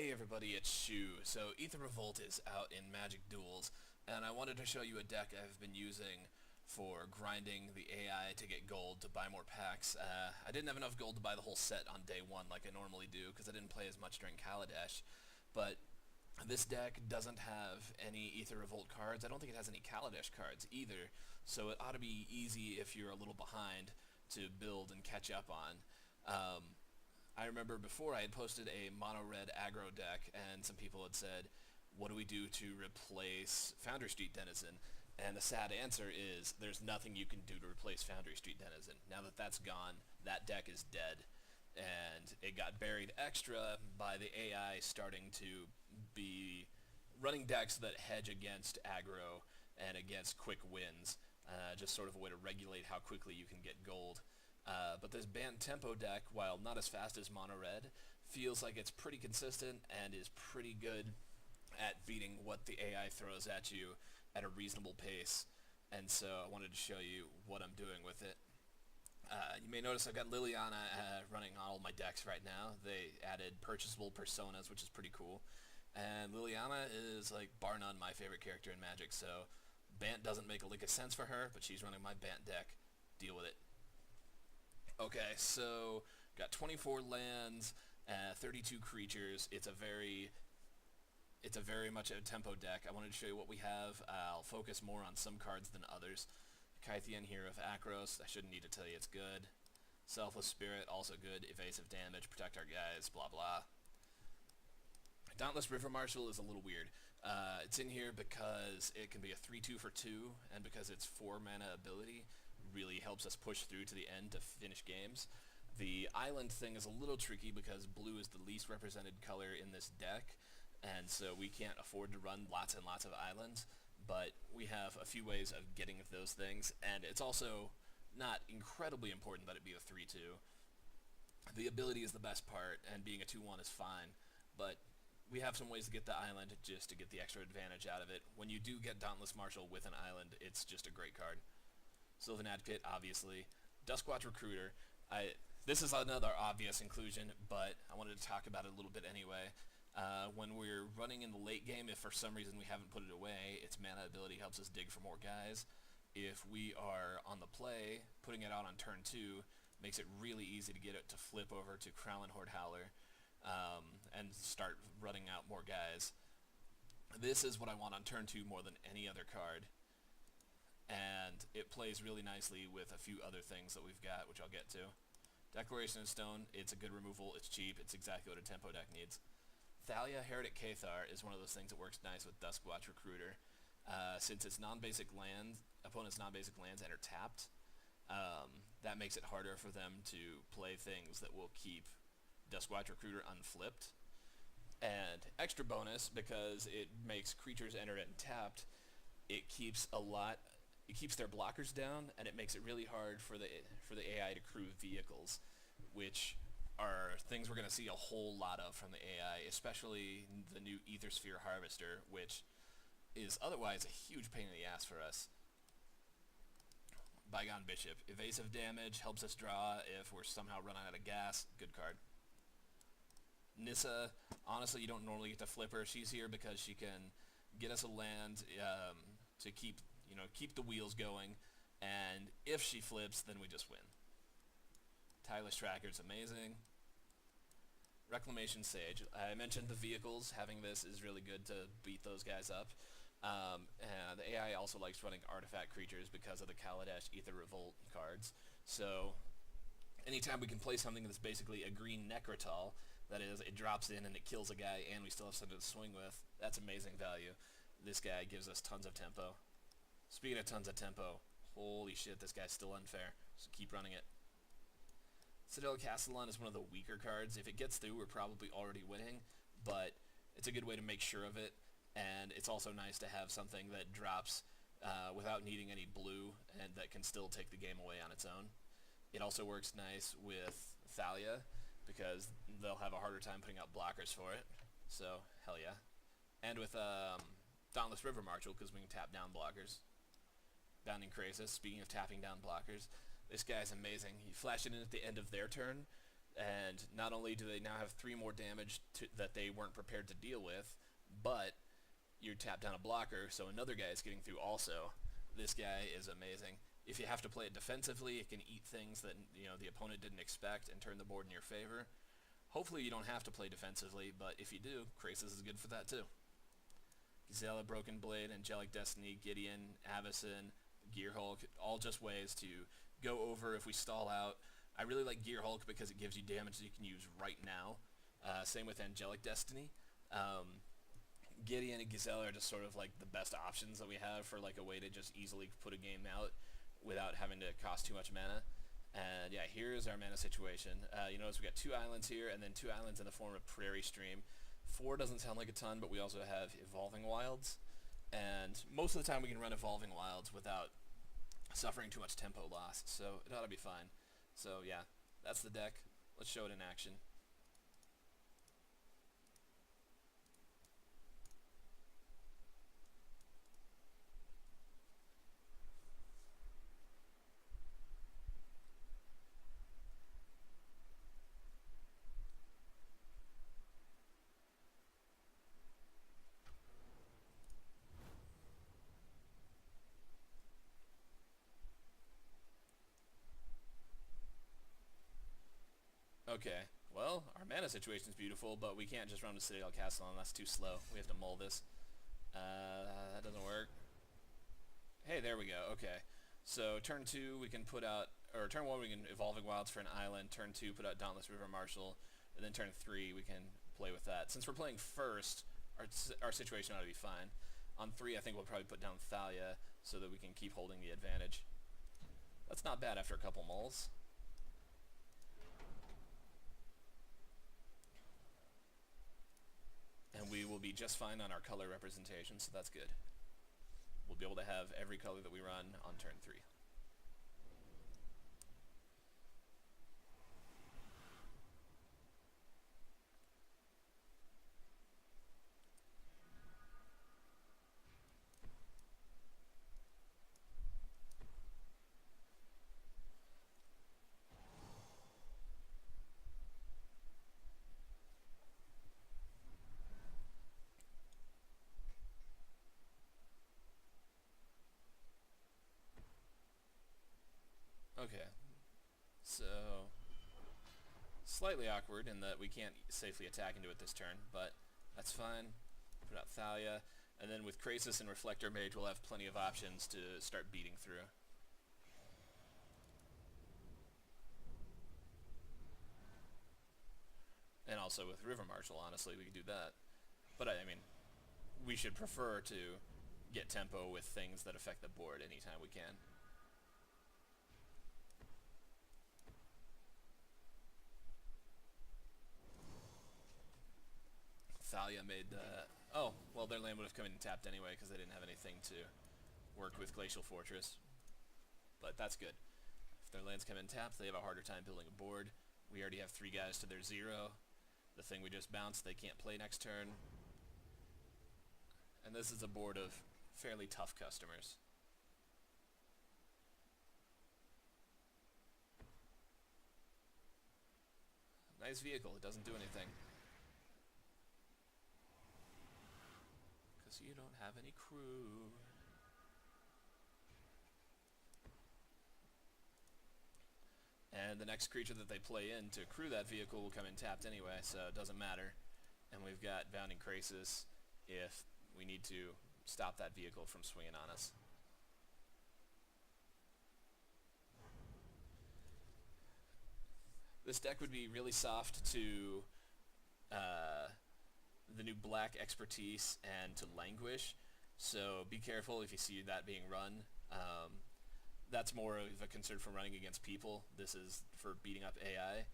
Hey everybody, it's Shu. So Aether Revolt is out in Magic Duels, and I wanted to show you a deck I've been using for grinding the AI to get gold to buy more packs. I didn't have enough gold to buy the whole set on day one like I normally do because I didn't play as much during Kaladesh, but this deck doesn't have any Aether Revolt cards. I don't think it has any Kaladesh cards either, so it ought to be easy if you're a little behind to build and catch up on. Um, I remember before I had posted a mono-red aggro deck, and some people had said, what do we do to replace Foundry Street Denizen? And the sad answer is, there's nothing you can do to replace Foundry Street Denizen. Now that that's gone, that deck is dead. And it got buried extra by the AI starting to be running decks that hedge against aggro and against quick wins, just sort of a way to regulate how quickly you can get gold. But this Bant Tempo deck, while not as fast as Mono Red, feels like it's pretty consistent and is pretty good at beating what the AI throws at you at a reasonable pace. And so I wanted to show you what I'm doing with it. You may notice I've got Liliana running on all my decks right now. They added purchasable personas, which is pretty cool. And Liliana is, like, bar none, my favorite character in Magic, so Bant doesn't make a lick of sense for her, but she's running my Bant deck. Deal with it. Okay, so got 24 lands, 32 creatures. It's a very much a tempo deck. I wanted to show you what we have. I'll focus more on some cards than others. Kythian here of Akros, I shouldn't need to tell you it's good. Selfless Spirit, also good. Evasive damage, protect our guys, blah blah. Dauntless River Marshal is a little weird. It's in here because it can be a 3-2 for 2, and because its 4 mana ability really helps us push through to the end to finish games. The island thing is a little tricky because blue is the least represented color in this deck, and so we can't afford to run lots and lots of islands, but we have a few ways of getting those things, and it's also not incredibly important that it be a 3-2. The ability is the best part, and being a 2-1 is fine, but we have some ways to get the island just to get the extra advantage out of it. When you do get Dauntless Marshal with an island, it's just a great card. Sylvan Advocate, obviously. Duskwatch Recruiter. This is another obvious inclusion, but I wanted to talk about it a little bit anyway. When we're running in the late game, if for some reason we haven't put it away, its mana ability helps us dig for more guys. If we are on the play, putting it out on turn 2 makes it really easy to get it to flip over to Krowlin Horde Howler and start running out more guys. This is what I want on turn 2 more than any other card, and it plays really nicely with a few other things that we've got, which I'll get to. Declaration of Stone, it's a good removal, it's cheap, it's exactly what a tempo deck needs. Thalia Heretic Cathar is one of those things that works nice with Duskwatch Recruiter. Since its non-basic lands, opponent's non-basic lands enter tapped, that makes it harder for them to play things that will keep Duskwatch Recruiter unflipped. And extra bonus, because it makes creatures enter it tapped, it keeps their blockers down, and it makes it really hard for the AI to crew vehicles, which are things we're going to see a whole lot of from the AI, especially the new Aether Sphere Harvester, which is otherwise a huge pain in the ass for us. Bygone Bishop. Evasive damage, helps us draw if we're somehow running out of gas. Good card. Nissa, honestly, you don't normally get to flip her. She's here because she can get us a land to keep the wheels going, and if she flips, then we just win. Tireless Tracker's amazing. Reclamation Sage. I mentioned the vehicles. Having this is really good to beat those guys up. And the AI also likes running artifact creatures because of the Kaladesh Aether Revolt cards. So anytime we can play something that's basically a green Necrotal, that is, it drops in and it kills a guy and we still have something to swing with, that's amazing value. This guy gives us tons of tempo. Speaking of tons of tempo, holy shit, this guy's still unfair, so keep running it. Citadel Castellan is one of the weaker cards. If it gets through, we're probably already winning, but it's a good way to make sure of it, and it's also nice to have something that drops without needing any blue and that can still take the game away on its own. It also works nice with Thalia because they'll have a harder time putting out blockers for it, so hell yeah. And with Dauntless River Marshal because we can tap down blockers. Bounding Krasis, speaking of tapping down blockers, this guy's amazing. You flash it in at the end of their turn, And not only do they now have 3 more damage that they weren't prepared to deal with, but you tap down a blocker, so another guy is getting through also. This guy is amazing. If you have to play it defensively, it can eat things that the opponent didn't expect and turn the board in your favor. Hopefully you don't have to play defensively, but if you do, Krasis is good for that too. Gisela, Broken Blade, Angelic Destiny, Gideon, Avacyn, Gear Hulk, all just ways to go over if we stall out. I really like Gear Hulk because it gives you damage that you can use right now. Same with Angelic Destiny. Gideon and Gisela are just sort of like the best options that we have for like a way to just easily put a game out without having to cost too much mana. And yeah, here's our mana situation. You notice we got 2 islands here, and then 2 islands in the form of Prairie Stream. 4 doesn't sound like a ton, but we also have Evolving Wilds. And most of the time we can run Evolving Wilds without suffering too much tempo loss, so it ought to be fine. So yeah, that's the deck. Let's show it in action. Okay, well, our mana situation is beautiful, but we can't just run to Citadel Castle on. That's too slow. We have to mull this. That doesn't work. Hey, there we go. Okay. So turn 2 we can put out, or turn 1 we can Evolving Wilds for an island. Turn 2 put out Dauntless River Marshal, and then turn 3 we can play with that. Since we're playing first, our situation ought to be fine. On 3 I think we'll probably put down Thalia so that we can keep holding the advantage. That's not bad after a couple mulls. And we will be just fine on our color representation, so that's good. We'll be able to have every color that we run on turn 3. Okay, so slightly awkward in that we can't safely attack into it this turn, but that's fine. Put out Thalia, and then with Krasis and Reflector Mage we'll have plenty of options to start beating through. And also with River Marshal, honestly, we could do that. But I mean, we should prefer to get tempo with things that affect the board anytime we can. Thalia made oh, well, their land would have come in and tapped anyway because they didn't have anything to work with Glacial Fortress. But that's good. If their lands come in tapped, they have a harder time building a board. We already have 3 guys to their 0. The thing we just bounced, they can't play next turn. And this is a board of fairly tough customers. Nice vehicle, it doesn't do anything. Because you don't have any crew. And the next creature that they play in to crew that vehicle will come in tapped anyway, so it doesn't matter. And we've got Bounding Krasis if we need to stop that vehicle from swinging on us. This deck would be really soft to the new black Expertise and to Languish, so be careful if you see that being run. That's more of a concern for running against people. This is for beating up AI.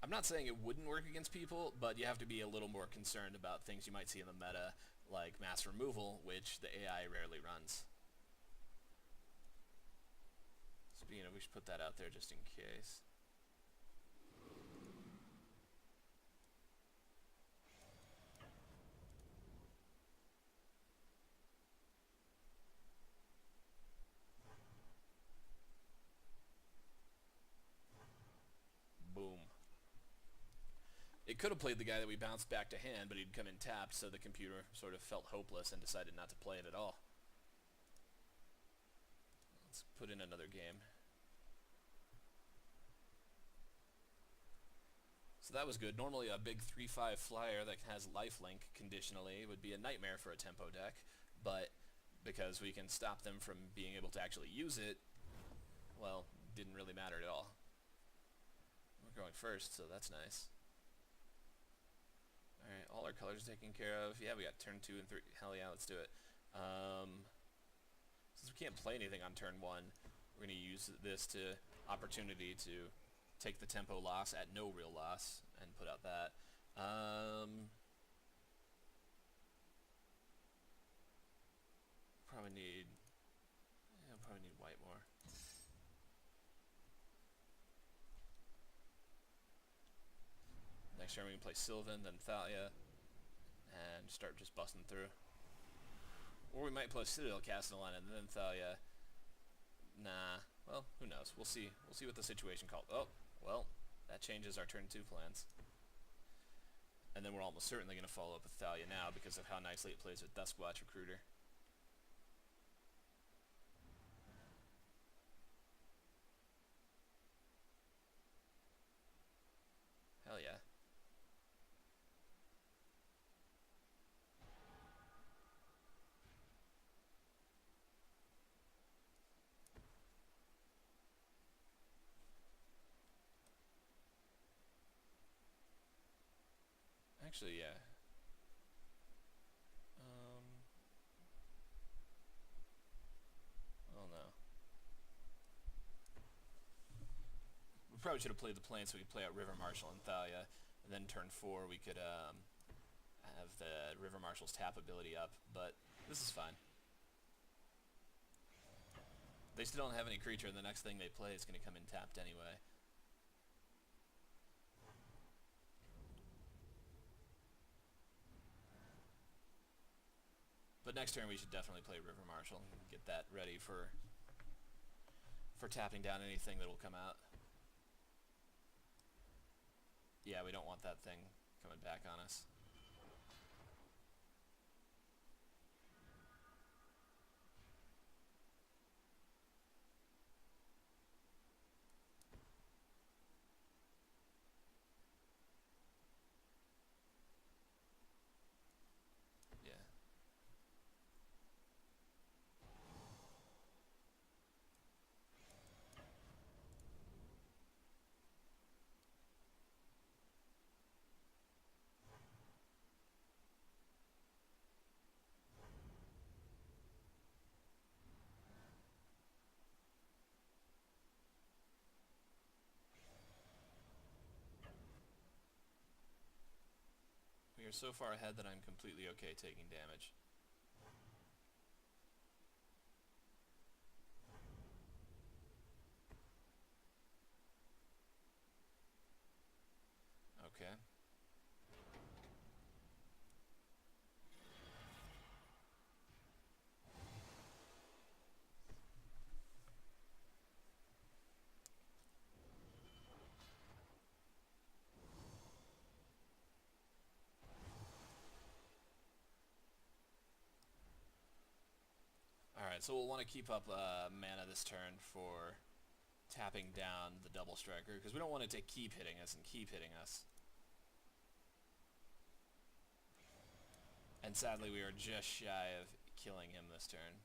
I'm not saying it wouldn't work against people, but you have to be a little more concerned about things you might see in the meta, like mass removal, which the AI rarely runs. Speaking of, we should put that out there just in case. Boom. It could have played the guy that we bounced back to hand, but he'd come in tapped, so the computer sort of felt hopeless and decided not to play it at all. Let's put in another game. So that was good. Normally a big 3/5 flyer that has lifelink conditionally would be a nightmare for a tempo deck, but because we can stop them from being able to actually use it, well, didn't really matter at all. We're going first, so that's nice. Alright, all our colors taken care of. Yeah, we got turn 2 and 3. Hell yeah, let's do it. Since we can't play anything on turn 1, we're going to use this to opportunity to take the tempo loss at no real loss and put out that. Probably need white more. Next turn we can play Sylvan, then Thalia, and start just busting through. Or we might play Citadel Castellan and then Thalia. Nah, well, who knows? We'll see. We'll see what the situation calls. Oh, well, that changes our turn 2 plans. And then we're almost certainly going to follow up with Thalia now because of how nicely it plays with Duskwatch Recruiter. Hell yeah. Actually, yeah. Oh no. We probably should have played the plane so we could play out River Marshal and Thalia, and then turn 4 we could have the River Marshal's tap ability up, but this is fine. They still don't have any creature, and the next thing they play is going to come in tapped anyway. But next turn we should definitely play River Marshal and get that ready for tapping down anything that will come out. Yeah, we don't want that thing coming back on us. We are so far ahead that I'm completely okay taking damage. Okay. Alright, so we'll want to keep up mana this turn for tapping down the Double Striker, because we don't want it to keep hitting us and keep hitting us. And sadly we are just shy of killing him this turn.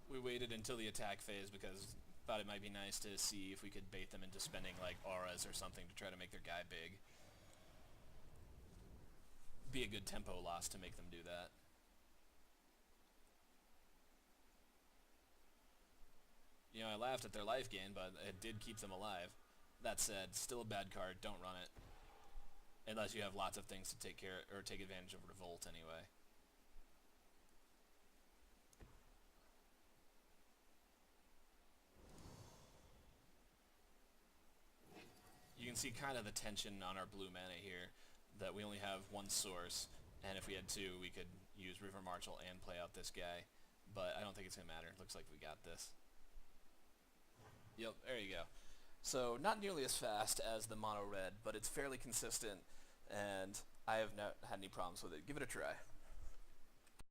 We waited until the attack phase because thought it might be nice to see if we could bait them into spending like auras or something to try to make their guy big. Be a good tempo loss to make them do that. You know, I laughed at their life gain, but it did keep them alive. That said, still a bad card, don't run it. Unless you have lots of things to take care or take advantage of Revolt anyway. can see kind of the tension on our blue mana here, that we only have one source, and if we had two, we could use River Marshal and play out this guy. But I don't think it's going to matter. Looks like we got this. Yep, there you go. So not nearly as fast as the mono red, but it's fairly consistent, and I have not had any problems with it. Give it a try.